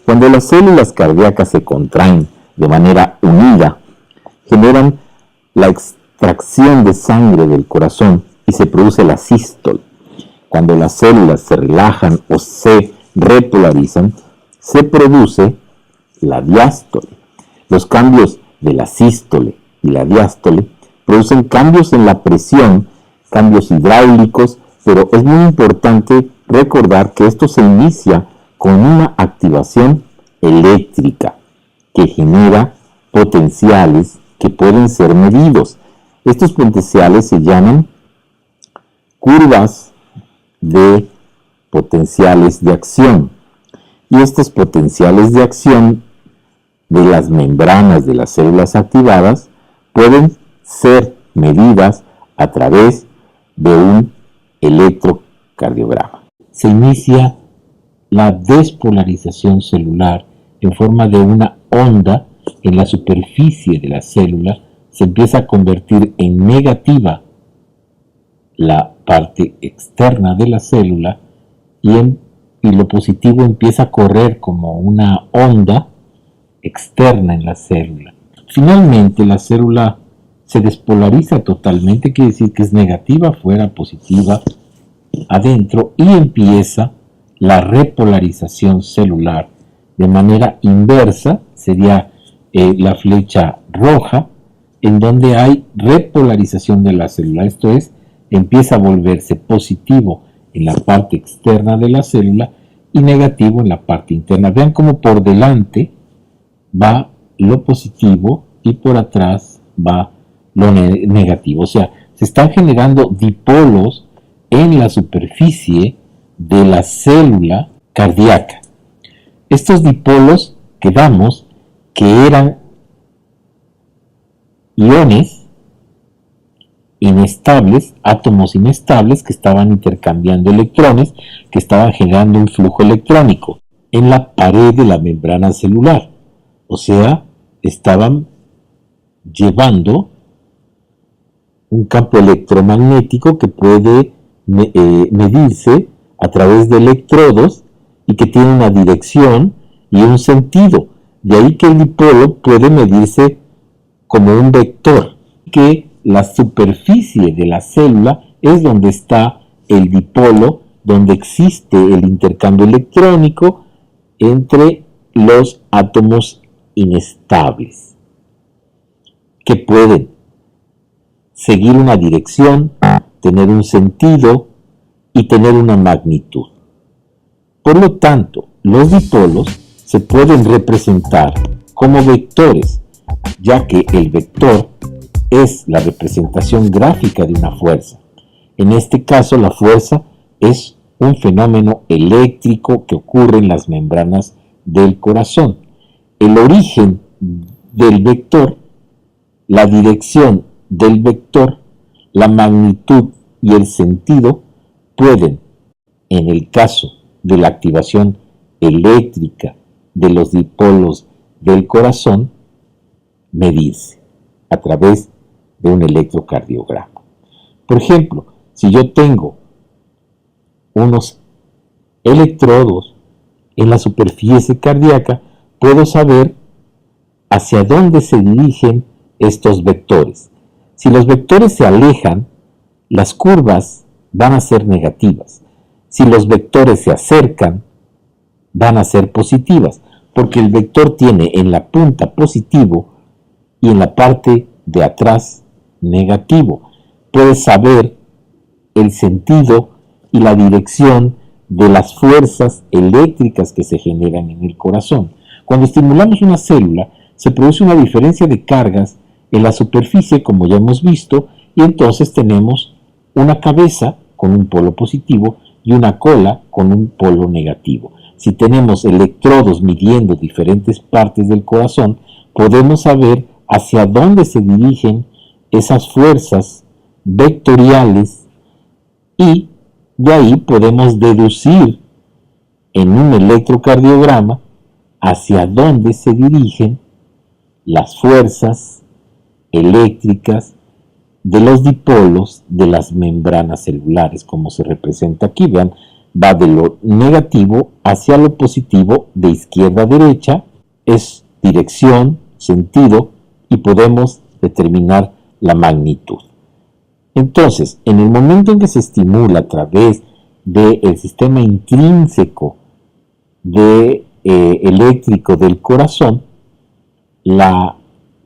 Cuando las células cardíacas se contraen de manera unida, generan la extracción de sangre del corazón y se produce la sístole. Cuando las células se relajan o se repolarizan, se produce la diástole. Los cambios de la sístole y la diástole producen cambios en la presión, cambios hidráulicos, pero es muy importante recordar que esto se inicia con una activación eléctrica que genera potenciales que pueden ser medidos. Estos potenciales se llaman curvas de potenciales de acción. Y estos potenciales de acción de las membranas de las células activadas pueden ser medidas a través de un electrocardiograma. Se inicia la despolarización celular en forma de una onda en la superficie de la célula. Se empieza a convertir en negativa la parte externa de la célula y lo positivo empieza a correr como una onda externa en la célula. Finalmente la célula se despolariza totalmente, quiere decir que es negativa afuera, positiva adentro, y empieza la repolarización celular de manera inversa. Sería la flecha roja, en donde hay repolarización de la célula. Esto es, empieza a volverse positivo en la parte externa de la célula y negativo en la parte interna. Vean cómo por delante va lo positivo y por atrás va lo negativo. O sea, se están generando dipolos en la superficie de la célula cardíaca. Estos dipolos quedamos que eran iones inestables, átomos inestables que estaban intercambiando electrones, que estaban generando un flujo electrónico en la pared de la membrana celular. O sea, estaban llevando un campo electromagnético que puede medirse a través de electrodos y que tiene una dirección y un sentido. De ahí que el dipolo puede medirse como un vector, que la superficie de la célula es donde está el dipolo, donde existe el intercambio electrónico entre los átomos inestables, que pueden seguir una dirección, tener un sentido y tener una magnitud. Por lo tanto, los dipolos se pueden representar como vectores, ya que el vector es la representación gráfica de una fuerza. En este caso, la fuerza es un fenómeno eléctrico que ocurre en las membranas del corazón. El origen del vector, la dirección del vector, la magnitud y el sentido pueden, en el caso de la activación eléctrica de los dipolos del corazón, medirse a través de un electrocardiograma. Por ejemplo, si yo tengo unos electrodos en la superficie cardíaca, puedo saber hacia dónde se dirigen estos vectores. Si los vectores se alejan, las curvas van a ser negativas. Si los vectores se acercan, van a ser positivas, porque el vector tiene en la punta positivo y en la parte de atrás negativo. Puedes saber el sentido y la dirección de las fuerzas eléctricas que se generan en el corazón. Cuando estimulamos una célula, se produce una diferencia de cargas en la superficie, como ya hemos visto, y entonces tenemos una cabeza con un polo positivo y una cola con un polo negativo. Si tenemos electrodos midiendo diferentes partes del corazón, podemos saber hacia dónde se dirigen esas fuerzas vectoriales y de ahí podemos deducir en un electrocardiograma hacia dónde se dirigen las fuerzas eléctricas de los dipolos de las membranas celulares, como se representa aquí. Vean, va de lo negativo hacia lo positivo, de izquierda a derecha, es dirección, sentido, y podemos determinar la magnitud. Entonces, en el momento en que se estimula a través del sistema intrínseco eléctrico del corazón, la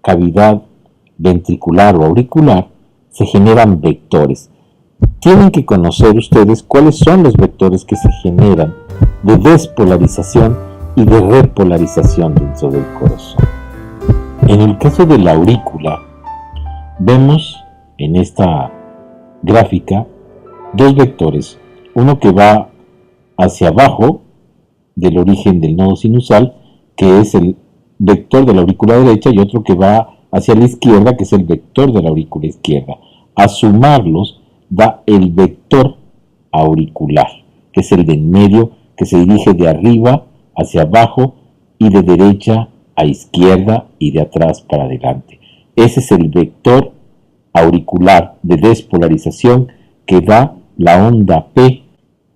cavidad ventricular o auricular, se generan vectores. Tienen que conocer ustedes cuáles son los vectores que se generan de despolarización y de repolarización dentro del corazón. En el caso de la aurícula, vemos en esta gráfica dos vectores, uno que va hacia abajo del origen del nodo sinusal, que es el vector de la aurícula derecha, y otro que va hacia la izquierda, que es el vector de la aurícula izquierda. A sumarlos da el vector auricular, que es el de en medio, que se dirige de arriba hacia abajo y de derecha a izquierda y de atrás para adelante. Ese es el vector auricular de despolarización que da la onda P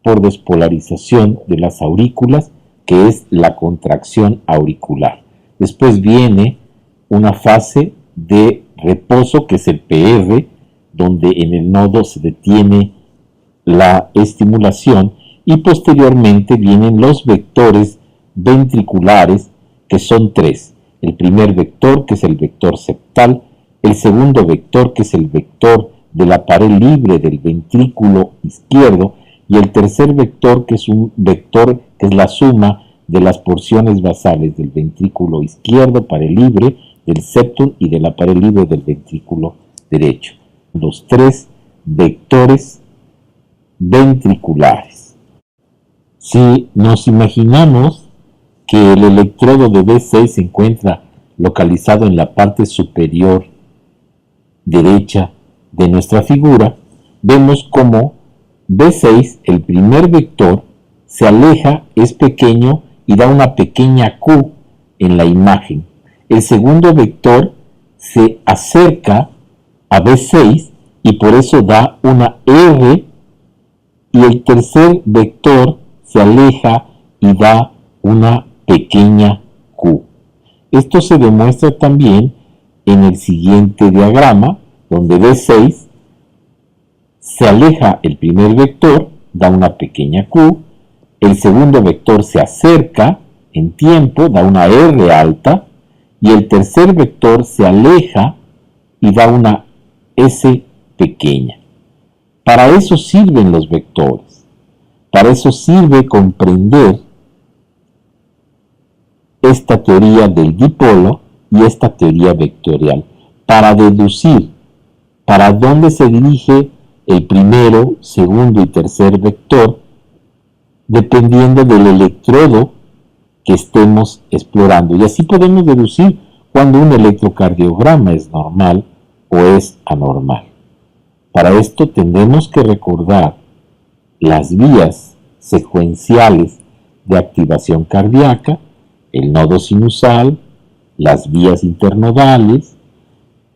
por despolarización de las aurículas, que es la contracción auricular. Después viene una fase de reposo, que es el PR, donde en el nodo se detiene la estimulación, y posteriormente vienen los vectores ventriculares, que son tres. El primer vector, que es el vector septal, el segundo vector, que es el vector de la pared libre del ventrículo izquierdo, y el tercer vector, que es un vector que es la suma de las porciones basales del ventrículo izquierdo, pared libre, del septum y de la pared libre del ventrículo derecho. Los tres vectores ventriculares. Si nos imaginamos que el electrodo de B6 se encuentra localizado en la parte superior derecha de nuestra figura, vemos como B6, el primer vector, se aleja, es pequeño y da una pequeña Q en la imagen. El segundo vector se acerca a B6 y por eso da una R, y el tercer vector se aleja y da una pequeña Q. Esto se demuestra también en el siguiente diagrama, donde B6 se aleja el primer vector, da una pequeña Q, el segundo vector se acerca en tiempo, da una R alta, y el tercer vector se aleja y da una S pequeña. Para eso sirven los vectores, para eso sirve comprender esta teoría del dipolo y esta teoría vectorial, para deducir para dónde se dirige el primero, segundo y tercer vector, dependiendo del electrodo que estemos explorando. Y así podemos deducir cuando un electrocardiograma es normal o es anormal. Para esto tendremos que recordar las vías secuenciales de activación cardíaca, el nodo sinusal, las vías internodales,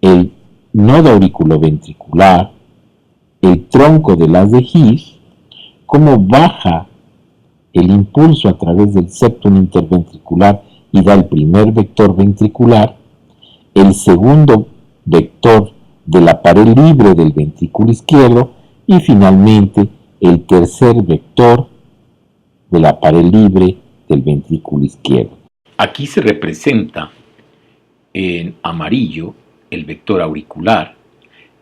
el nodo auriculoventricular, el tronco de las de Hirsch, cómo baja el impulso a través del septum interventricular y da el primer vector ventricular, el segundo vector de la pared libre del ventrículo izquierdo y finalmente el tercer vector de la pared libre del ventrículo izquierdo. Aquí se representa en amarillo el vector auricular,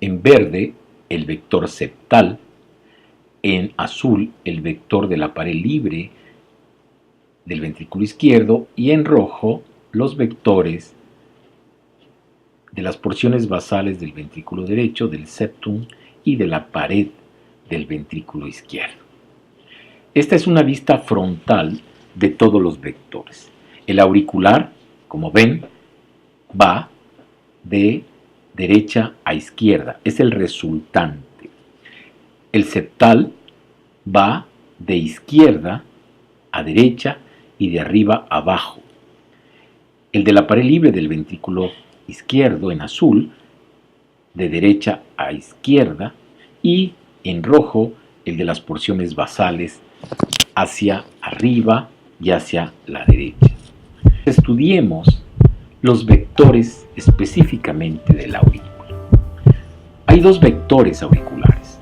en verde el vector septal, en azul el vector de la pared libre del ventrículo izquierdo y en rojo los vectores de las porciones basales del ventrículo derecho, del septum y de la pared del ventrículo izquierdo. Esta es una vista frontal de todos los vectores. El auricular, como ven, va de derecha a izquierda, es el resultante. El septal va de izquierda a derecha y de arriba a abajo. El de la pared libre del ventrículo izquierdo en azul, de derecha a izquierda, y en rojo el de las porciones basales hacia arriba y hacia la derecha. Estudiemos los vectores específicamente del aurícula. Hay dos vectores auriculares.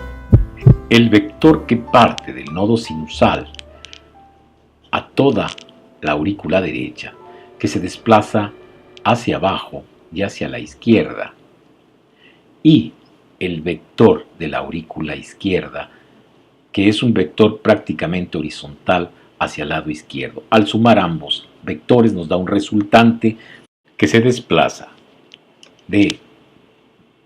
El vector que parte del nodo sinusal a toda la aurícula derecha, que se desplaza hacia abajo y hacia la izquierda, y el vector de la aurícula izquierda, que es un vector prácticamente horizontal hacia el lado izquierdo. Al sumar ambos vectores nos da un resultante que se desplaza de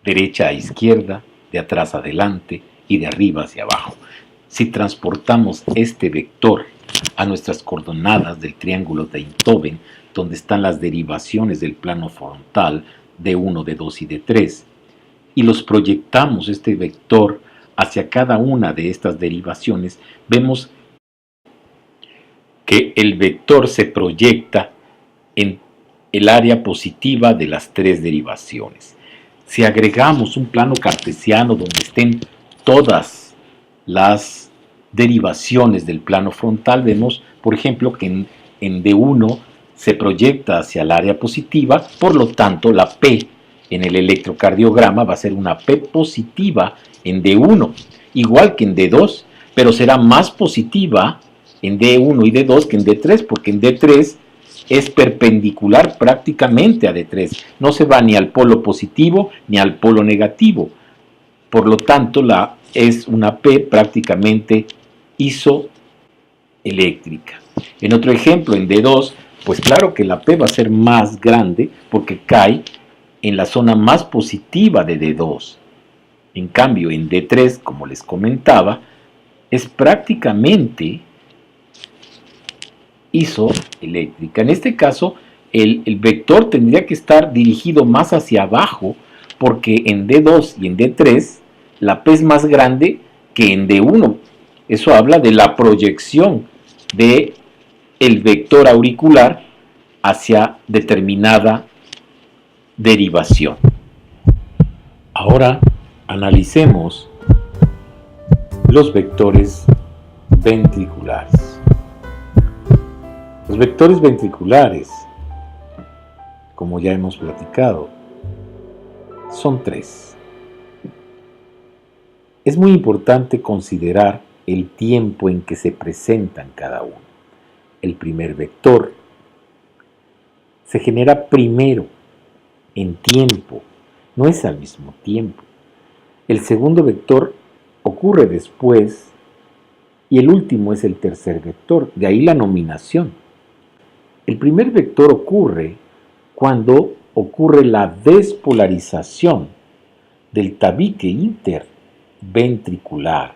derecha a izquierda, de atrás a adelante y de arriba hacia abajo. Si transportamos este vector a nuestras coordenadas del triángulo de Einthoven, donde están las derivaciones del plano frontal de 1, de 2 y de 3, y los proyectamos este vector hacia cada una de estas derivaciones, vemos que el vector se proyecta en el área positiva de las tres derivaciones. Si agregamos un plano cartesiano donde estén todas las derivaciones del plano frontal, vemos, por ejemplo, que en D1 se proyecta hacia el área positiva, por lo tanto, la P en el electrocardiograma va a ser una P positiva en D1, igual que en D2, pero será más positiva en D1 y D2 que en D3, porque en D3 es perpendicular prácticamente a D3, no se va ni al polo positivo ni al polo negativo, por lo tanto es una P prácticamente isoeléctrica. En otro ejemplo, en D2, pues claro que la P va a ser más grande porque cae en la zona más positiva de D2. En cambio, en D3, como les comentaba, es prácticamente isoeléctrica. En este caso, el vector tendría que estar dirigido más hacia abajo porque en D2 y en D3 la P es más grande que en D1. Eso habla de la proyección del vector auricular hacia determinada derivación. Ahora analicemos los vectores ventriculares. Los vectores ventriculares, como ya hemos platicado, son tres. Es muy importante considerar el tiempo en que se presentan cada uno. El primer vector se genera primero en tiempo, no es al mismo tiempo. El segundo vector ocurre después y el último es el tercer vector, de ahí la nominación. El primer vector ocurre cuando ocurre la despolarización del tabique interventricular.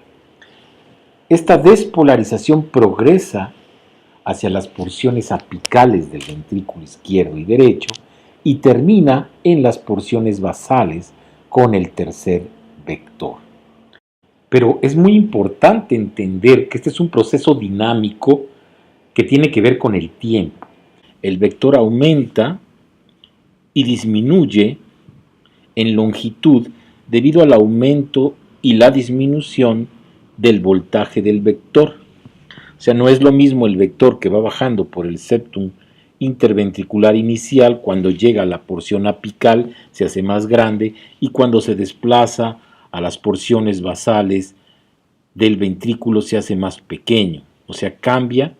Esta despolarización progresa hacia las porciones apicales del ventrículo izquierdo y derecho y termina en las porciones basales con el tercer vector. Pero es muy importante entender que este es un proceso dinámico que tiene que ver con el tiempo. El vector aumenta y disminuye en longitud debido al aumento y la disminución del voltaje del vector. O sea, no es lo mismo el vector que va bajando por el septum interventricular inicial, cuando llega a la porción apical se hace más grande y cuando se desplaza a las porciones basales del ventrículo se hace más pequeño. O sea, cambia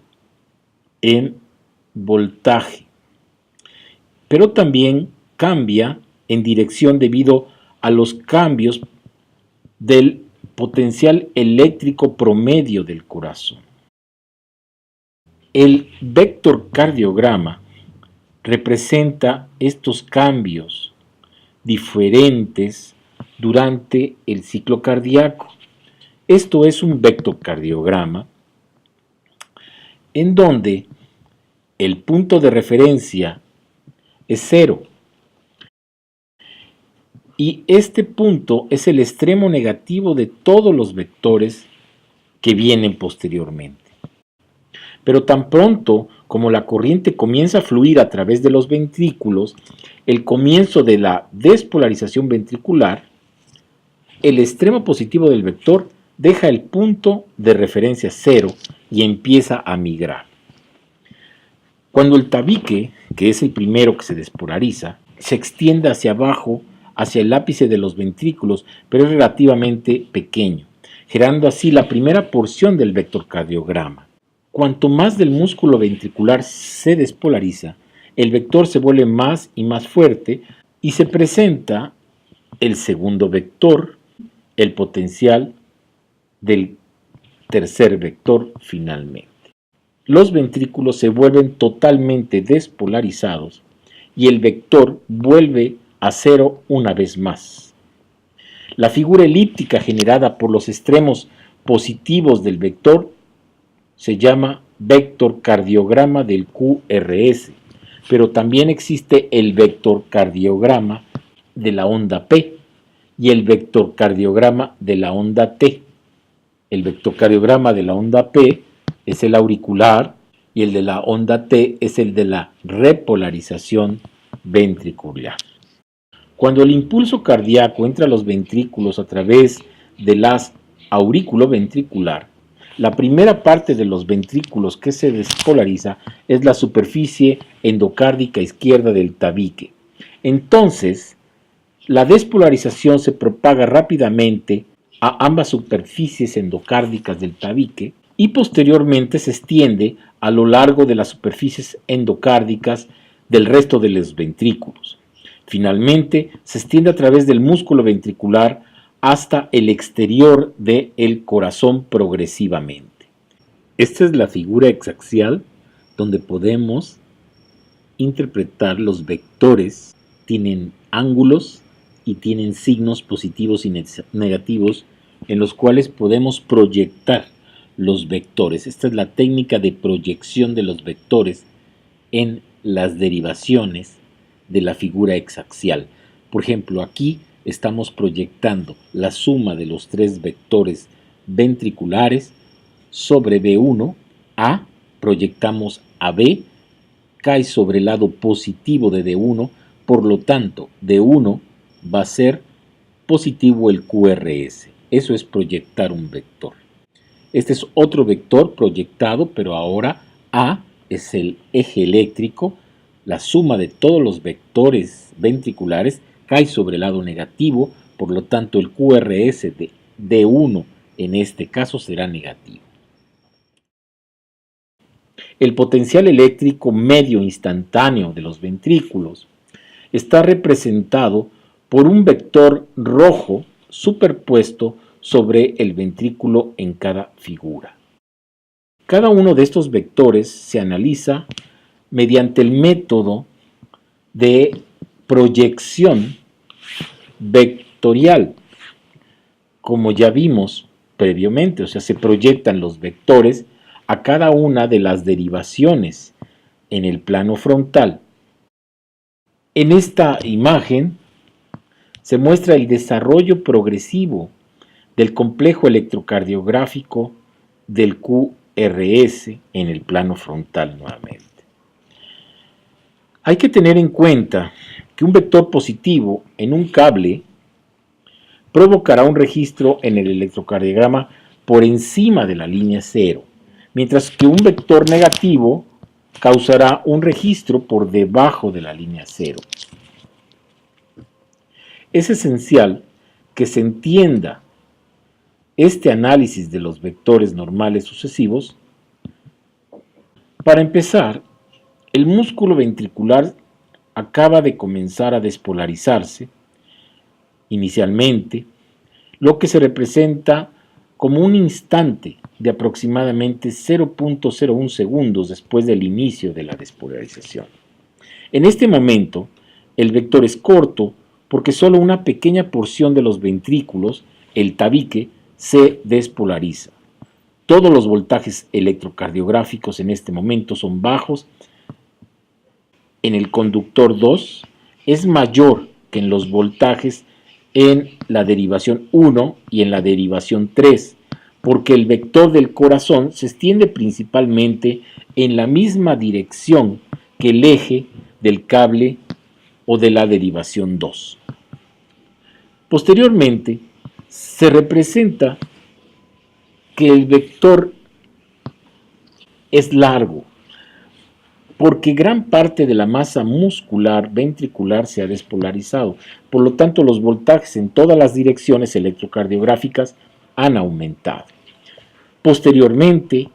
en voltaje. Pero también cambia en dirección debido a los cambios del potencial eléctrico promedio del corazón. El vectorcardiograma representa estos cambios diferentes durante el ciclo cardíaco. Esto es un vectorcardiograma en donde el punto de referencia es 0 y este punto es el extremo negativo de todos los vectores que vienen posteriormente. Pero tan pronto como la corriente comienza a fluir a través de los ventrículos, el comienzo de la despolarización ventricular, el extremo positivo del vector deja el punto de referencia 0 y empieza a migrar. Cuando el tabique, que es el primero que se despolariza, se extiende hacia abajo, hacia el ápice de los ventrículos, pero es relativamente pequeño, generando así la primera porción del vectorcardiograma. Cuanto más del músculo ventricular se despolariza, el vector se vuelve más y más fuerte y se presenta el segundo vector, el potencial del tercer vector finalmente. Los ventrículos se vuelven totalmente despolarizados y el vector vuelve a 0 una vez más. La figura elíptica generada por los extremos positivos del vector se llama vectorcardiograma del QRS, pero también existe el vectorcardiograma de la onda P y el vectorcardiograma de la onda T. El vectorcardiograma de la onda P es el auricular y el de la onda T es el de la repolarización ventricular. Cuando el impulso cardíaco entra a los ventrículos a través del haz auriculoventricular, la primera parte de los ventrículos que se despolariza es la superficie endocárdica izquierda del tabique. Entonces, la despolarización se propaga rápidamente a ambas superficies endocárdicas del tabique y posteriormente se extiende a lo largo de las superficies endocárdicas del resto de los ventrículos. Finalmente, se extiende a través del músculo ventricular hasta el exterior del corazón progresivamente. Esta es la figura hexaxial donde podemos interpretar los vectores. Tienen ángulos y tienen signos positivos y negativos en los cuales podemos proyectar los vectores. Esta es la técnica de proyección de los vectores en las derivaciones de la figura hexaxial. Por ejemplo, aquí estamos proyectando la suma de los tres vectores ventriculares sobre B1, A, proyectamos a B, cae sobre el lado positivo de D1, por lo tanto, D1 va a ser positivo el QRS. Eso es proyectar un vector. Este es otro vector proyectado, pero ahora A es el eje eléctrico. La suma de todos los vectores ventriculares cae sobre el lado negativo, por lo tanto el QRS de D1 en este caso será negativo. El potencial eléctrico medio instantáneo de los ventrículos está representado por un vector rojo superpuesto sobre el ventrículo en cada figura. Cada uno de estos vectores se analiza mediante el método de proyección vectorial, como ya vimos previamente, o sea, se proyectan los vectores a cada una de las derivaciones en el plano frontal. En esta imagen se muestra el desarrollo progresivo del complejo electrocardiográfico del QRS en el plano frontal nuevamente. Hay que tener en cuenta que un vector positivo en un cable provocará un registro en el electrocardiograma por encima de la línea 0, mientras que un vector negativo causará un registro por debajo de la línea 0. Es esencial que se entienda este análisis de los vectores normales sucesivos. Para empezar, el músculo ventricular acaba de comenzar a despolarizarse. Inicialmente, lo que se representa como un instante de aproximadamente 0.01 segundos después del inicio de la despolarización. En este momento, el vector es corto porque solo una pequeña porción de los ventrículos, el tabique, se despolariza. Todos los voltajes electrocardiográficos en este momento son bajos. En el conductor 2 es mayor que en los voltajes en la derivación 1 y en la derivación 3, porque el vector del corazón se extiende principalmente en la misma dirección que el eje del cable o de la derivación 2. Posteriormente, se representa que el vector es largo, porque gran parte de la masa muscular ventricular se ha despolarizado. Por lo tanto, los voltajes en todas las direcciones electrocardiográficas han aumentado. Posteriormente,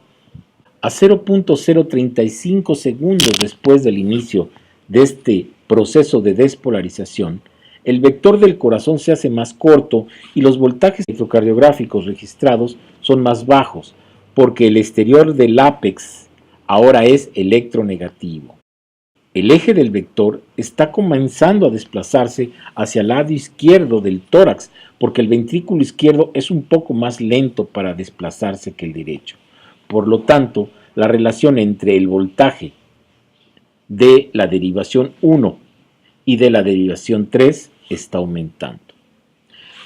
a 0.035 segundos después del inicio de este proceso de despolarización, el vector del corazón se hace más corto y los voltajes electrocardiográficos registrados son más bajos, porque el exterior del ápex ahora es electronegativo. El eje del vector está comenzando a desplazarse hacia el lado izquierdo del tórax, porque el ventrículo izquierdo es un poco más lento para desplazarse que el derecho. Por lo tanto, la relación entre el voltaje de la derivación 1 y de la derivación 3 está aumentando.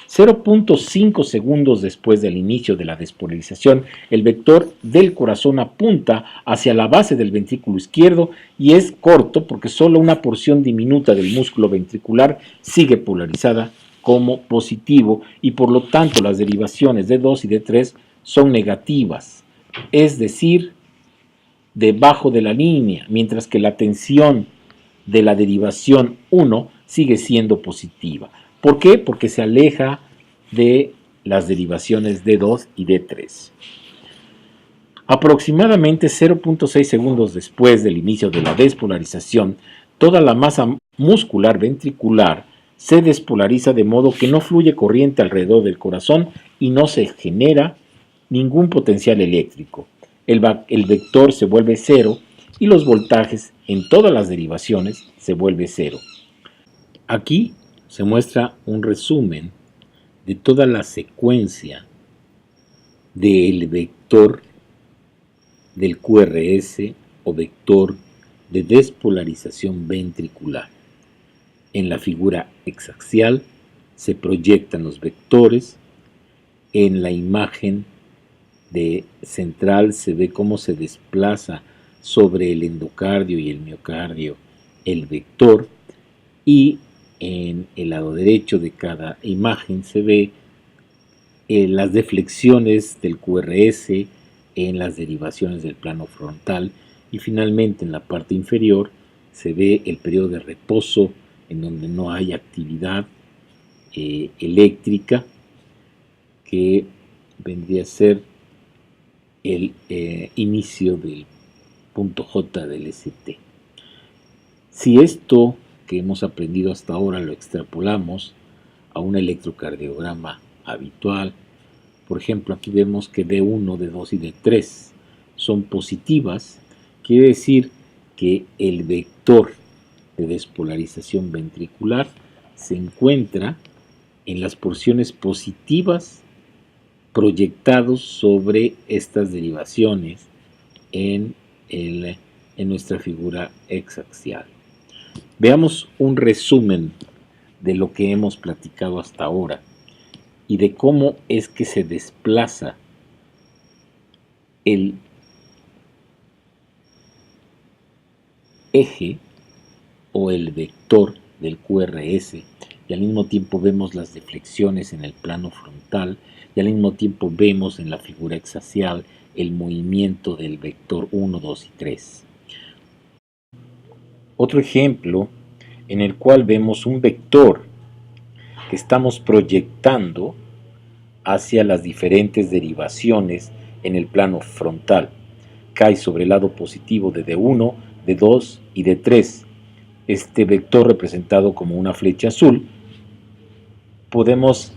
0.5 segundos después del inicio de la despolarización, el vector del corazón apunta hacia la base del ventrículo izquierdo y es corto porque solo una porción diminuta del músculo ventricular sigue polarizada como positivo y por lo tanto las derivaciones de 2 y de 3 son negativas, es decir, debajo de la línea, mientras que la tensión de la derivación 1 sigue siendo positiva. ¿Por qué? Porque se aleja de las derivaciones D2 y D3. Aproximadamente 0.6 segundos después del inicio de la despolarización, toda la masa muscular ventricular se despolariza de modo que no fluye corriente alrededor del corazón y no se genera ningún potencial eléctrico. El vector se vuelve cero y los voltajes en todas las derivaciones se vuelve cero. Aquí se muestra un resumen de toda la secuencia del vector del QRS o vector de despolarización ventricular. En la figura exaxial se proyectan los vectores, en la imagen de central se ve cómo se desplaza sobre el endocardio y el miocardio el vector y en el lado derecho de cada imagen se ve las deflexiones del QRS en las derivaciones del plano frontal y finalmente en la parte inferior se ve el periodo de reposo en donde no hay actividad eléctrica que vendría a ser el inicio del punto J del ST. Si esto que hemos aprendido hasta ahora lo extrapolamos a un electrocardiograma habitual, por ejemplo, aquí vemos que D1, D2 y D3 son positivas, quiere decir que el vector de despolarización ventricular se encuentra en las porciones positivas proyectados sobre estas derivaciones en nuestra figura exaxial. Veamos un resumen de lo que hemos platicado hasta ahora y de cómo es que se desplaza el eje o el vector del QRS y al mismo tiempo vemos las deflexiones en el plano frontal y al mismo tiempo vemos en la figura exaxial el movimiento del vector 1, 2 y 3. Otro ejemplo en el cual vemos un vector que estamos proyectando hacia las diferentes derivaciones en el plano frontal. Cae sobre el lado positivo de D1, D2 y D3. Este vector representado como una flecha azul, podemos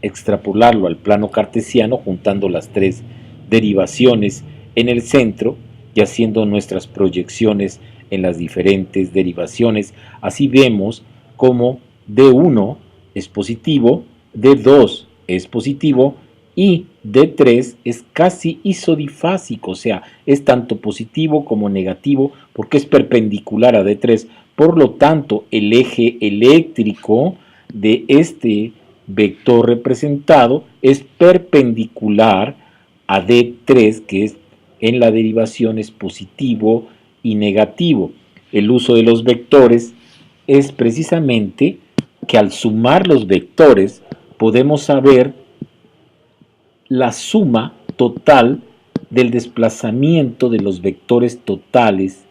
extrapolarlo al plano cartesiano juntando las tres derivaciones en el centro y haciendo nuestras proyecciones en las diferentes derivaciones. Así vemos cómo D1 es positivo, D2 es positivo y D3 es casi isodifásico, o sea, es tanto positivo como negativo porque es perpendicular a D3. Por lo tanto, el eje eléctrico de este vector representado es perpendicular a D3, que es en la derivación es positivo y negativo. El uso de los vectores es precisamente que al sumar los vectores podemos saber la suma total del desplazamiento de los vectores totales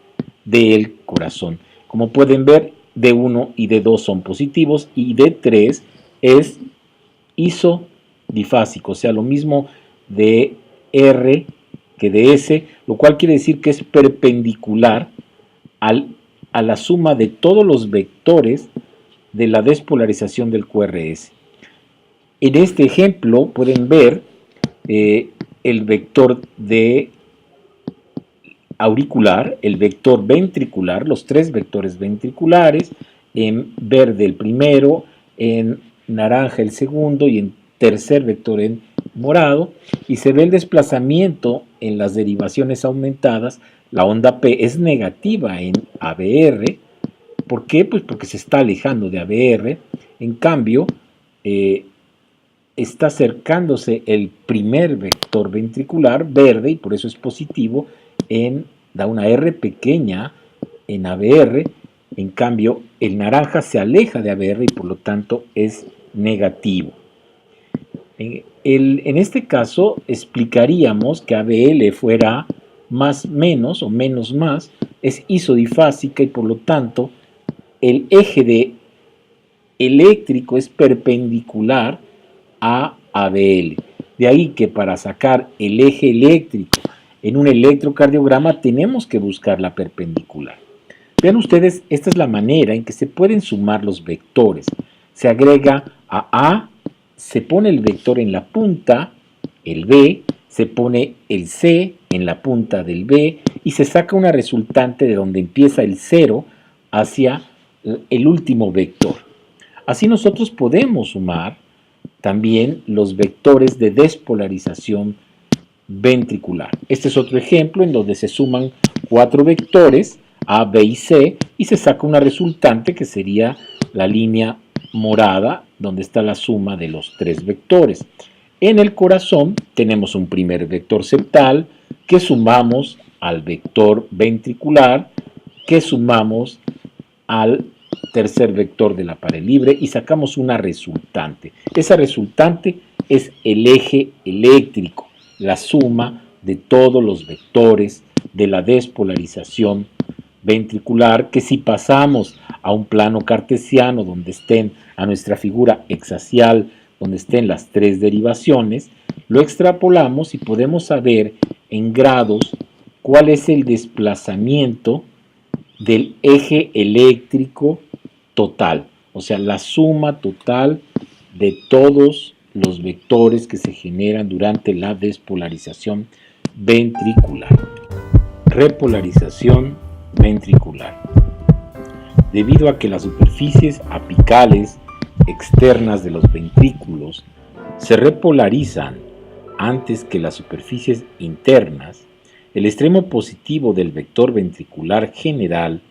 del corazón. Como pueden ver, D1 y D2 son positivos y D3 es isodifásico, o sea, lo mismo de R que de S, lo cual quiere decir que es perpendicular a la suma de todos los vectores de la despolarización del QRS. En este ejemplo pueden ver el vector de auricular, el vector ventricular, los tres vectores ventriculares, en verde el primero, en naranja el segundo y en tercer vector en morado, y se ve el desplazamiento en las derivaciones aumentadas. La onda P es negativa en ABR. ¿Por qué? Pues porque se está alejando de ABR. En cambio, está acercándose el primer vector ventricular, verde, y por eso es positivo, da una R pequeña en ABR. En cambio, el naranja se aleja de ABR y por lo tanto es negativo. En este caso, explicaríamos que ABL fuera más menos o menos más, es isodifásica y por lo tanto el eje eléctrico es perpendicular a ABL. De ahí que para sacar el eje eléctrico en un electrocardiograma tenemos que buscar la perpendicular. Vean ustedes, esta es la manera en que se pueden sumar los vectores. Se agrega a, se pone el vector en la punta, el B, se pone el C en la punta del B y se saca una resultante de donde empieza el 0 hacia el último vector. Así nosotros podemos sumar también los vectores de despolarización ventricular. Este es otro ejemplo en donde se suman 4 vectores A, B y C y se saca una resultante que sería la línea morada donde está la suma de los 3 vectores. En el corazón tenemos un primer vector septal que sumamos al vector ventricular, que sumamos al tercer vector de la pared libre y sacamos una resultante. Esa resultante es el eje eléctrico, la suma de todos los vectores de la despolarización ventricular, que si pasamos a un plano cartesiano donde estén a nuestra figura hexacial, donde estén las tres derivaciones, lo extrapolamos y podemos saber en grados cuál es el desplazamiento del eje eléctrico total, o sea, la suma total de todos los vectores que se generan durante la despolarización ventricular. Repolarización ventricular. Debido a que las superficies apicales externas de los ventrículos se repolarizan antes que las superficies internas, el extremo positivo del vector ventricular general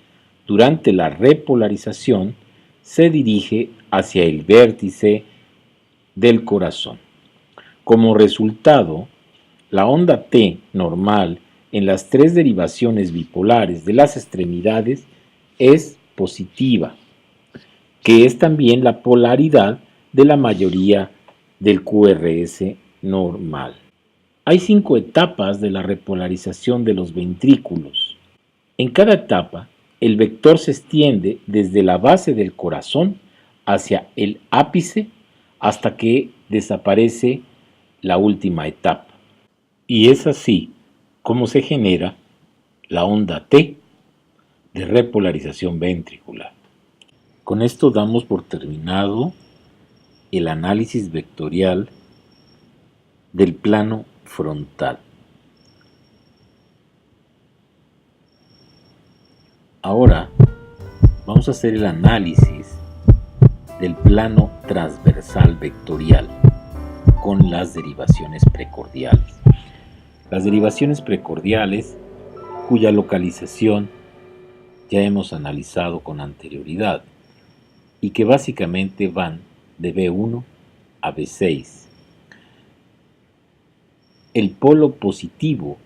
durante la repolarización se dirige hacia el vértice del corazón. Como resultado, la onda T normal en las tres derivaciones bipolares de las extremidades es positiva, que es también la polaridad de la mayoría del QRS normal. Hay 5 etapas de la repolarización de los ventrículos. En cada etapa, el vector se extiende desde la base del corazón hacia el ápice hasta que desaparece la última etapa. Y es así como se genera la onda T de repolarización ventricular. Con esto damos por terminado el análisis vectorial del plano frontal. Ahora vamos a hacer el análisis del plano transversal vectorial con las derivaciones precordiales. Las derivaciones precordiales, cuya localización ya hemos analizado con anterioridad y que básicamente van de B1 a B6. El polo positivo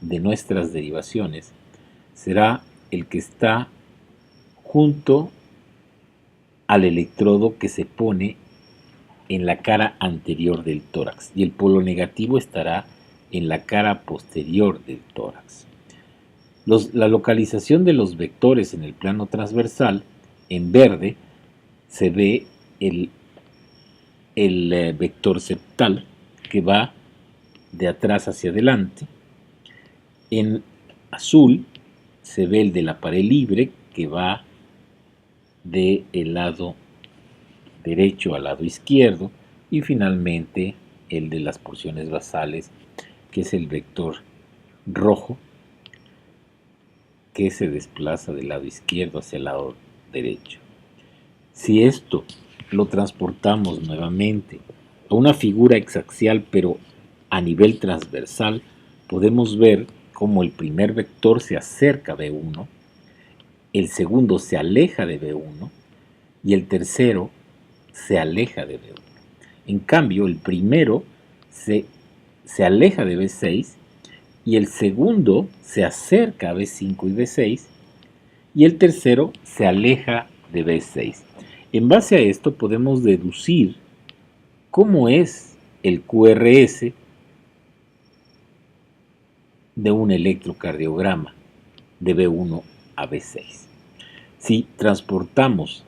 de nuestras derivaciones será el que está junto al electrodo que se pone en la cara anterior del tórax y el polo negativo estará en la cara posterior del tórax. La localización de los vectores en el plano transversal, en verde, se ve el vector septal que va de atrás hacia adelante. En azul se ve el de la pared libre que va del lado derecho al lado izquierdo y finalmente el de las porciones basales, que es el vector rojo que se desplaza del lado izquierdo hacia el lado derecho. Si esto lo transportamos nuevamente a una figura hexaxial pero a nivel transversal, podemos ver cómo el primer vector se acerca a B1, el segundo se aleja de B1 y el tercero se aleja de B1. En cambio, el primero se aleja de B6 y el segundo se acerca a B5 y B6 y el tercero se aleja de B6. En base a esto podemos deducir cómo es el QRS de un electrocardiograma de B1 a B6. Si transportamos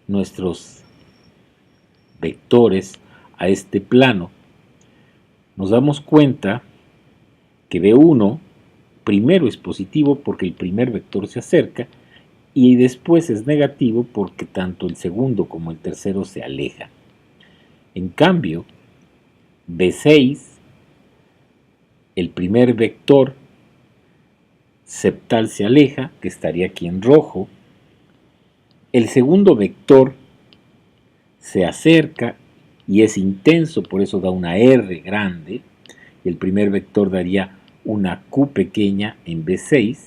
nuestros vectores a este plano, nos damos cuenta que B1 primero es positivo porque el primer vector se acerca y después es negativo porque tanto el segundo como el tercero se alejan. En cambio, B6, el primer vector septal se aleja, que estaría aquí en rojo. El segundo vector se acerca y es intenso, por eso da una R grande. El primer vector daría una Q pequeña en B6.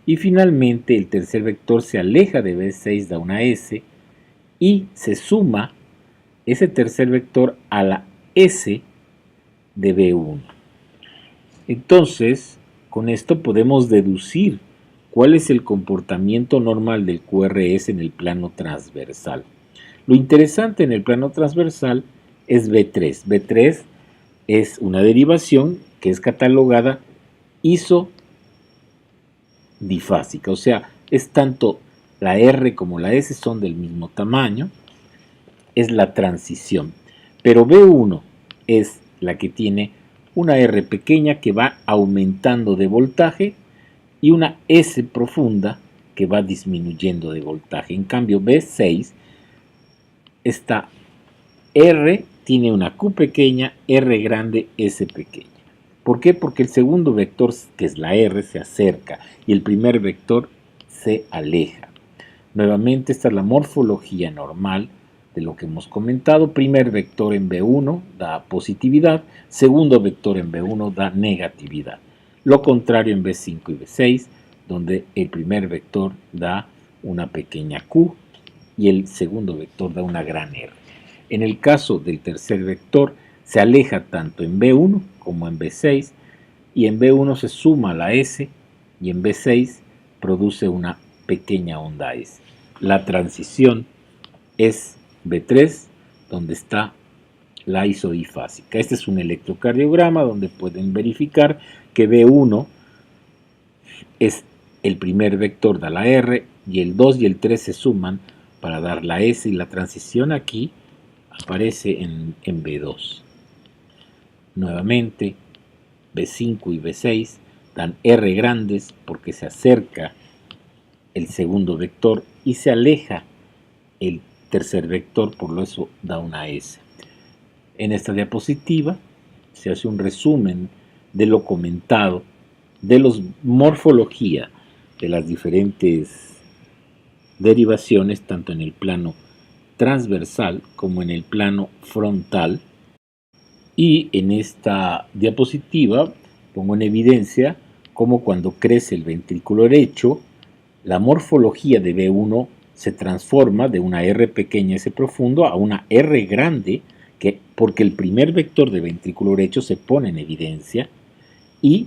Y finalmente el tercer vector se aleja de B6, da una S. Y se suma ese tercer vector a la S de B1. Entonces, con esto podemos deducir cuál es el comportamiento normal del QRS en el plano transversal. Lo interesante en el plano transversal es B3. B3 es una derivación que es catalogada isodifásica, o sea, es tanto la R como la S son del mismo tamaño, es la transición. Pero B1 es la que tiene una R pequeña que va aumentando de voltaje y una S profunda que va disminuyendo de voltaje. En cambio, B6, esta R tiene una Q pequeña, R grande, S pequeña. ¿Por qué? Porque el segundo vector, que es la R, se acerca y el primer vector se aleja. Nuevamente, esta es la morfología normal de lo que hemos comentado. Primer vector en B1 da positividad, segundo vector en B1 da negatividad. Lo contrario en B5 y B6, donde el primer vector da una pequeña Q y el segundo vector da una gran R. En el caso del tercer vector, se aleja tanto en B1 como en B6, y en B1 se suma la S, y en B6 produce una pequeña onda S. La transición es B3, donde está la isodifásica. Este es un electrocardiograma donde pueden verificar que B1 es el primer vector, da la R, y el 2 y el 3 se suman para dar la S, y la transición aquí aparece en B2. Nuevamente, B5 y B6 dan R grandes porque se acerca el segundo vector y se aleja el tercer vector, por eso da una S. En esta diapositiva se hace un resumen de lo comentado, de la morfología de las diferentes derivaciones, tanto en el plano transversal como en el plano frontal. Y en esta diapositiva pongo en evidencia cómo cuando crece el ventrículo derecho, la morfología de B1 se transforma de una R pequeña S profundo a una R grande, porque el primer vector de ventrículo derecho se pone en evidencia y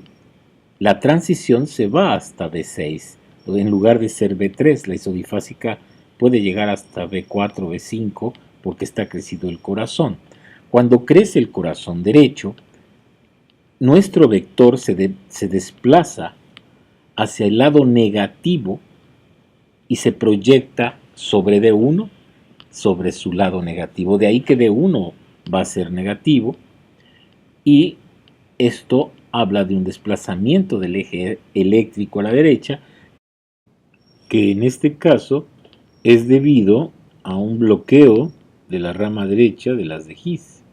la transición se va hasta B6. En lugar de ser B3, la isodifásica puede llegar hasta B4, B5, porque está crecido el corazón. Cuando crece el corazón derecho, nuestro vector se desplaza hacia el lado negativo y se proyecta sobre D1, sobre su lado negativo. De ahí que D1 va a ser negativo, y esto habla de un desplazamiento del eje eléctrico a la derecha, que en este caso es debido a un bloqueo de la rama derecha de las de His,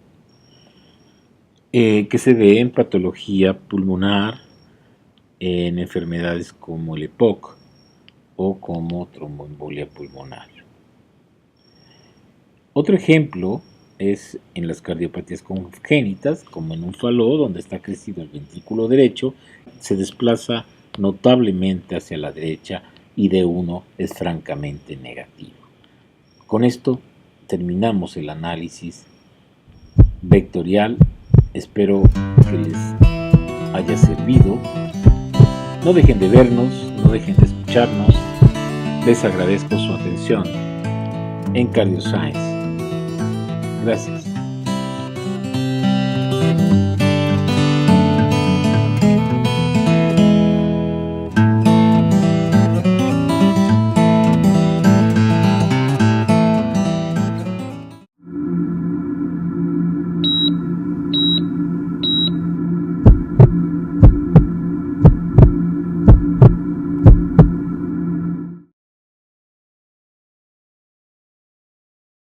que se ve en patología pulmonar, en enfermedades como el EPOC o como tromboembolia pulmonar. Otro ejemplo es en las cardiopatías congénitas, como en un faló, donde está crecido el ventrículo derecho, se desplaza notablemente hacia la derecha y D1 es francamente negativo. Con esto terminamos el análisis vectorial. Espero que les haya servido. No dejen de vernos, no dejen de escucharnos. Les agradezco su atención en CardioScience. Gracias.